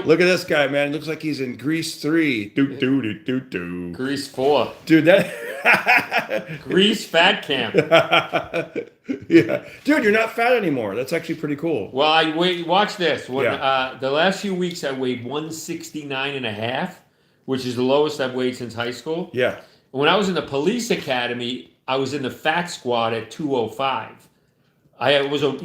Look at this guy, man. Looks like he's in Grease 3. Do do do do do. Grease 4. Dude, that Grease Fat Camp. yeah. Dude, you're not fat anymore. That's actually pretty cool. Well, watch this. When the last few weeks I weighed 169 and a half, which is the lowest I've weighed since high school. Yeah. When I was in the police academy, I was in the fat squad at 205. I wasn't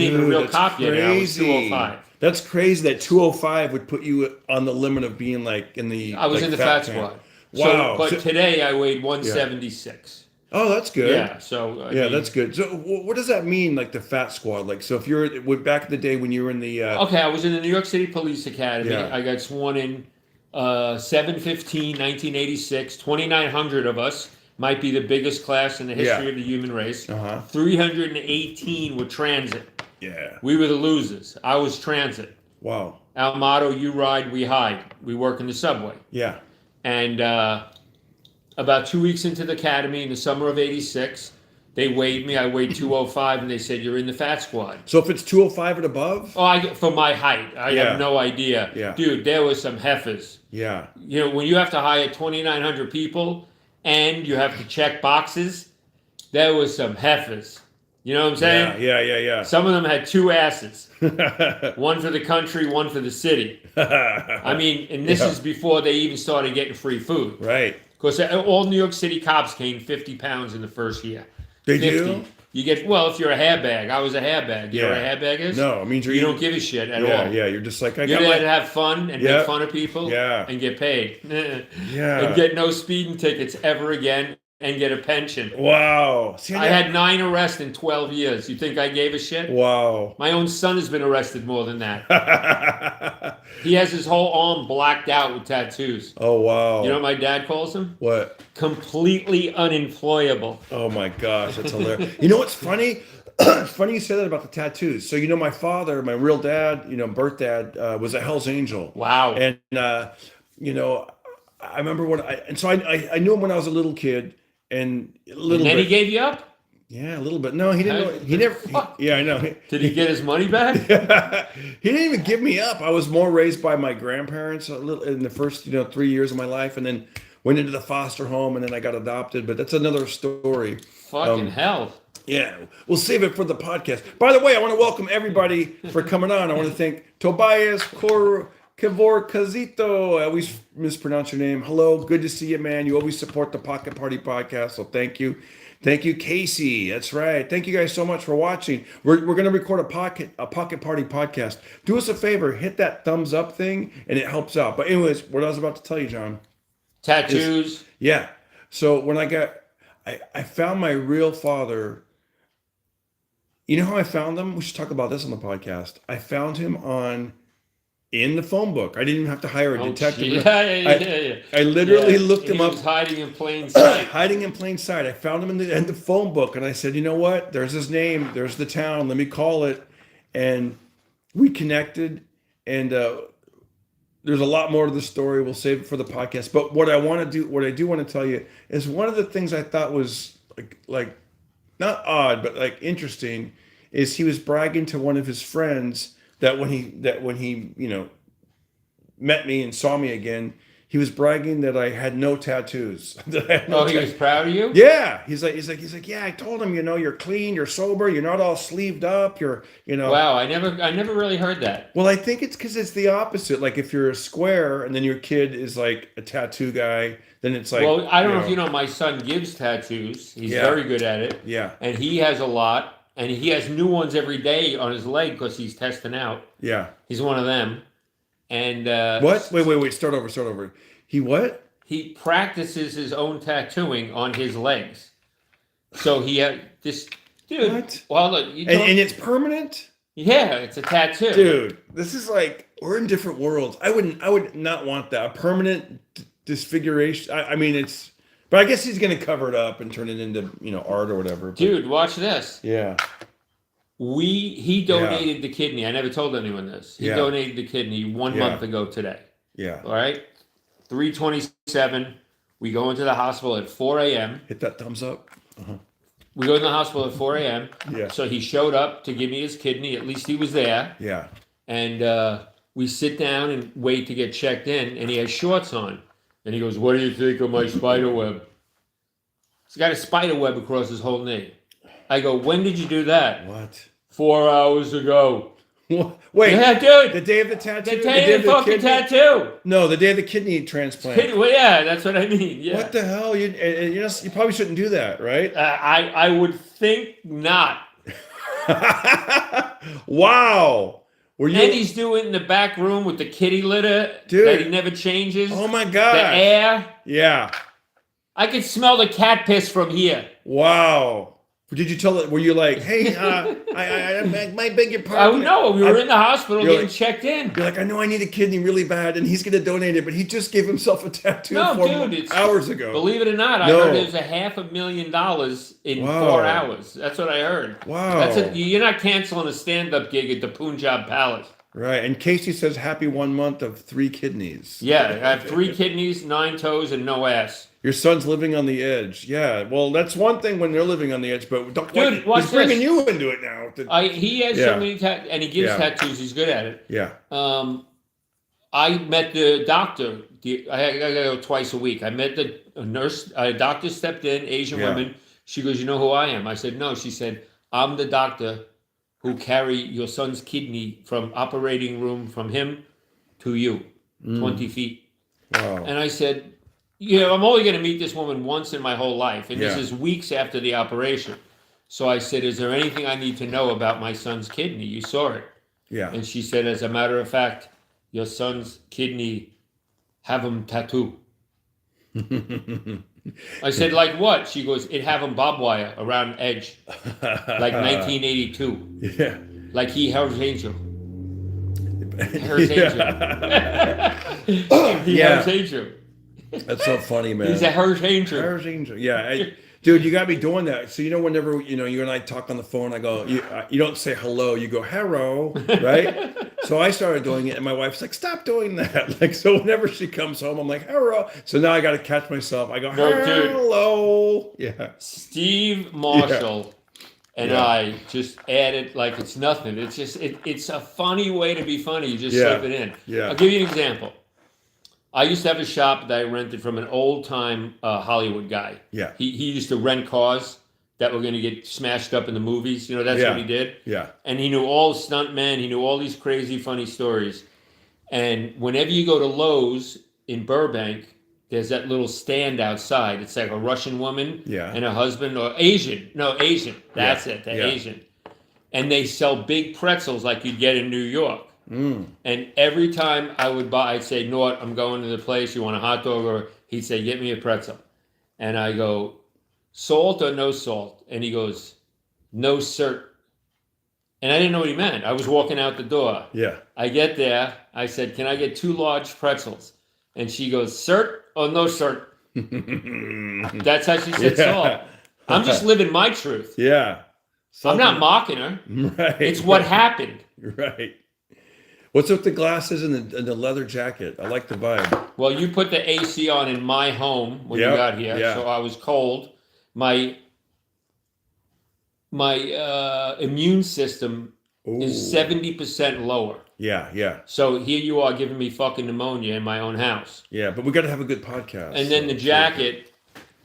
even a real cop yet. I was 205. That's crazy that 205 would put you on the limit of being like in the. I was in the fat squad. Wow. But today I weighed 176. Oh, that's good. Yeah. So that's good. So what does that mean, like the fat squad? Like, so if you're back in the day when you were in the. Okay, I was in the New York City Police Academy. Yeah. I got sworn in 7/15/1986. 2,900 of us. Might be the biggest class in the history of the human race. 318 were transit. Yeah. We were the losers. I was transit. Wow. Our motto, you ride, we hide. We work in the subway. Yeah. And about 2 weeks into the academy in the summer of 86, they weighed me. I weighed 205, and they said, you're in the fat squad. So if it's 205 and above? Oh, for my height. I have no idea. Yeah. Dude, there was some heifers. Yeah. You know, when you have to hire 2,900 people and you have to check boxes, there was some heifers. You know what I'm saying? Yeah. Some of them had two asses. One for the country, one for the city. I mean, and this is before they even started getting free food. Right. Because all New York City cops gained 50 pounds in the first year. They 50. do? You get, well, if you're a hairbag. I was a hairbag. You know what a hairbag is? No, it means you don't give a shit at all. Yeah, you're just like, you're there to have fun and make fun of people and get paid. And get no speeding tickets ever again and get a pension. Wow. See, I had 9 arrests in 12 years. You think I gave a shit? Wow. My own son has been arrested more than that. He has his whole arm blacked out with tattoos. Oh, wow. You know what my dad calls him? What? Completely unemployable. Oh, my gosh. That's hilarious. You know what's funny? It's funny you say that about the tattoos. So, my father, my real dad, birth dad, was a Hell's Angel. Wow. And, I remember I knew him when I was a little kid. And then he gave you up? Yeah, a little bit. No, he didn't. He never. Yeah, I know. Did he get his money back? He didn't even give me up. I was more raised by my grandparents in the first 3 years of my life, and then went into the foster home, and then I got adopted. But that's another story. Fucking hell. Yeah, we'll save it for the podcast. By the way, I want to welcome everybody for coming on. I want to thank Tobias Kevorkazito. I always mispronounce your name. Hello, good to see you, man. You always support the Pocket Party podcast, so thank you. Thank you, Casey. That's right. Thank you guys so much for watching. We're going to record a Pocket Party podcast. Do us a favor, hit that thumbs up thing, and it helps out. But anyways, what I was about to tell you, John. Tattoos. Yeah. So when I found my real father. You know how I found him? We should talk about this on the podcast. I found him in the phone book. I didn't even have to hire a detective. Yeah. I literally looked him up. He was hiding in plain sight. Hiding in plain sight. I found him in the phone book, and I said, you know what? There's his name. There's the town. Let me call it. And we connected. And there's a lot more to the story. We'll save it for the podcast. But what I do want to tell you is one of the things I thought was like not odd, but like interesting, is he was bragging to one of his friends that when he met me and saw me again, he was bragging that I had no tattoos. He was proud of you? Yeah. He's like, yeah, I told him, you're clean, you're sober, you're not all sleeved up, Wow, I never really heard that. Well, I think it's because it's the opposite. Like if you're a square and then your kid is like a tattoo guy, then it's like. Well, I don't know if you know, my son gives tattoos. He's very good at it. Yeah. And he has a lot. And he has new ones every day on his leg because he's testing out. Yeah. He's one of them. And what? Wait. Start over. He what? He practices his own tattooing on his legs. So he had this dude. What? Well, look, and it's permanent? Yeah, it's a tattoo. Dude, this is like we're in different worlds. I would not want that. A permanent disfiguration. I mean, it's. But I guess he's going to cover it up and turn it into, art or whatever. But, dude, watch this. Yeah. He donated the kidney. I never told anyone this. He donated the kidney 1 month ago today. Yeah. All right. 3:27. We go into the hospital at 4 a.m. Hit that thumbs up. Uh-huh. We go to the hospital at 4 a.m. Yeah. So he showed up to give me his kidney. At least he was there. Yeah. And we sit down and wait to get checked in, and he has shorts on. And he goes, "What do you think of my spider web?" He's got a spider web across his whole knee. I go, "When did you do that?" What? 4 hours ago. Wait, Yeah, dude. the day of the tattoo? The day of the fucking tattoo. No, the day of the kidney transplant. Well, yeah, that's what I mean. Yeah. What the hell? You probably shouldn't do that, right? I would think not. Wow. And he's doing it in the back room with the kitty litter Dude. that he never changes. Oh my God. The air. Yeah. I could smell the cat piss from here. Wow. Did you tell it? Were you like, "Hey, I might beg your pardon"? Oh no, we were in the hospital getting checked in. You're like, "I know I need a kidney really bad, and he's going to donate it, but he just gave himself a tattoo hours ago." Believe it or not, I heard it was $500,000 in 4 hours. That's what I heard. Wow. You're not canceling a stand-up gig at the Punjab Palace. Right. And Casey says, "Happy 1 month of 3 kidneys." Yeah, I have 3 kidneys, 9 toes, and no ass. Your son's living on the edge. Yeah. Well, that's one thing when they're living on the edge, but Dude, watch he's bringing you into it now. He has so many tattoos, and he gives tattoos. He's good at it. Yeah. I met the doctor. I gotta go twice a week. I met the nurse. A doctor stepped in, Asian woman. She goes, "You know who I am?" I said, "No." She said, "I'm the doctor who carry your son's kidney from operating room from him to you, 20 feet." Wow. And I said, I'm only going to meet this woman once in my whole life. And this is weeks after the operation. So I said, "Is there anything I need to know about my son's kidney? You saw it." Yeah. And she said, "As a matter of fact, your son's kidney have him tattoo." I said, "Like what?" She goes, "It have him barbed wire around edge. Like 1982. Yeah. Like he Hell's Angel." Hell's Angel. Hell's Angel. That's so funny, man. He's a Hell's Angel. Hell's Angel. Yeah. Dude, you got me doing that. So, whenever, you and I talk on the phone, I go, you don't say hello, you go, "Hello," right? So I started doing it, and my wife's like, "Stop doing that." Like, so whenever she comes home, I'm like, "Hello." So now I got to catch myself. I go, "Hello." Yeah. Steve Marshall and I just added like it's nothing. It's just, it's a funny way to be funny. You just slip it in. Yeah. I'll give you an example. I used to have a shop that I rented from an old-time Hollywood guy. Yeah. He used to rent cars that were going to get smashed up in the movies. That's what he did. Yeah. And he knew all the stuntmen. He knew all these crazy, funny stories. And whenever you go to Lowe's in Burbank, there's that little stand outside. It's like a Russian woman and her husband, or Asian. No, Asian. That's it. They're Asian. And they sell big pretzels like you'd get in New York. And every time I would buy, I'd say, "Nort, I'm going to the place. You want a hot dog?" Or he'd say, "Get me a pretzel." And I go, "Salt or no salt?" And he goes, "No, sir." And I didn't know what he meant. I was walking out the door. Yeah. I get there. I said, "Can I get 2 large pretzels?" And she goes, "Sir or no, sir?" That's how she said salt. I'm just living my truth. Yeah. I'm not mocking her. Right. It's what happened. Right. What's with the glasses and the leather jacket? I like the vibe. Well, you put the AC on in my home when you got here, so I was cold. My immune system is 70% lower. Yeah. So here you are giving me fucking pneumonia in my own house. Yeah, but we got to have a good podcast. And then the jacket,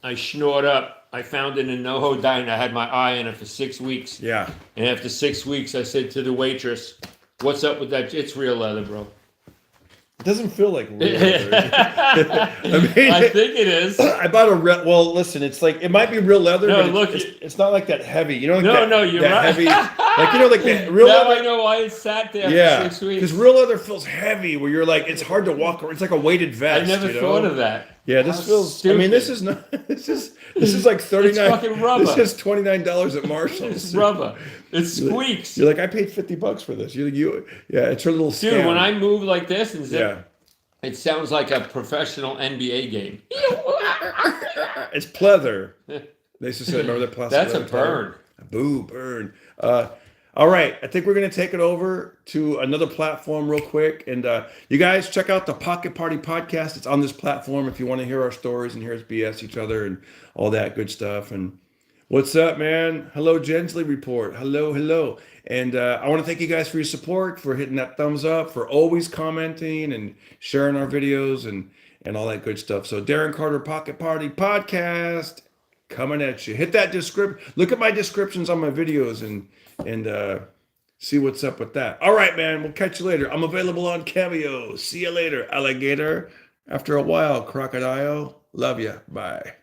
I snored up. I found it in NoHo Diner. I had my eye on it for 6 weeks. Yeah. And after 6 weeks, I said to the waitress, "What's up with that? It's real leather, bro." It doesn't feel like real leather. I think it is. I bought well, listen, it's like, it might be real leather, No, but look, it's not like that heavy. You're right. Heavy, like the real now leather. I know why it sat there for 6 weeks. Because real leather feels heavy, where you're like, it's hard to walk around. It's like a weighted vest. I never thought of that. Yeah, this feels. Stupid. I mean, this is not. This is like 39. It's fucking rubber. This is $29 at Marshall's. It's rubber. It squeaks. You're like, I paid $50 for this. It's her little scam. Dude, when I move like this and zip, it sounds like a professional NBA game. It's pleather. They used to say, remember that plastic? That's a burn. Boo, burn. All right, I think we're going to take it over to another platform real quick. And you guys check out the Pocket Party Podcast. It's on this platform if you want to hear our stories and hear us BS each other and all that good stuff. And What's up, man? Hello, Gensley Report. Hello, hello. And I want to thank you guys for your support, for hitting that thumbs up, for always commenting and sharing our videos and all that good stuff. So, Darren Carter Pocket Party Podcast coming at you. Hit that description. Look at my descriptions on my videos and see what's up with that. All right, man. We'll catch you later. I'm available on Cameo. See you later, alligator. After a while, crocodile. Love ya. Bye.